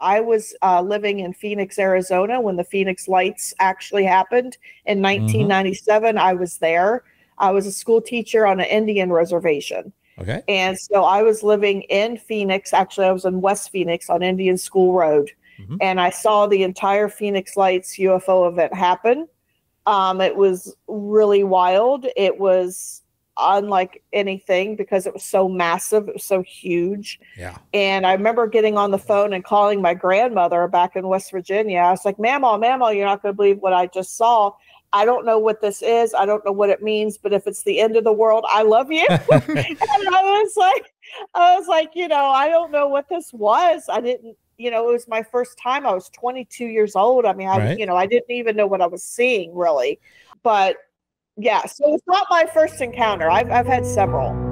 I was living in Phoenix, Arizona when the Phoenix Lights actually happened in Mm-hmm. 1997. I was there. I was a school teacher on an Indian reservation. Okay. And so I was living in Phoenix. Actually, I was in West Phoenix on Indian School Road. Mm-hmm. And I saw the entire Phoenix Lights UFO event happen. It was really wild. It was unlike anything because it was so massive. It was so huge. Yeah. And I remember getting on the phone and calling my grandmother back in West Virginia. I was like, Mama, you're not going to believe what I just saw. I don't know what this is. I don't know what it means, but if it's the end of the world, I love you. And I was like, I don't know what this was. I didn't, it was my first time. I was 22 years old. I mean, Right. I didn't even know what I was seeing really. But yeah, so it's not my first encounter. I've had several.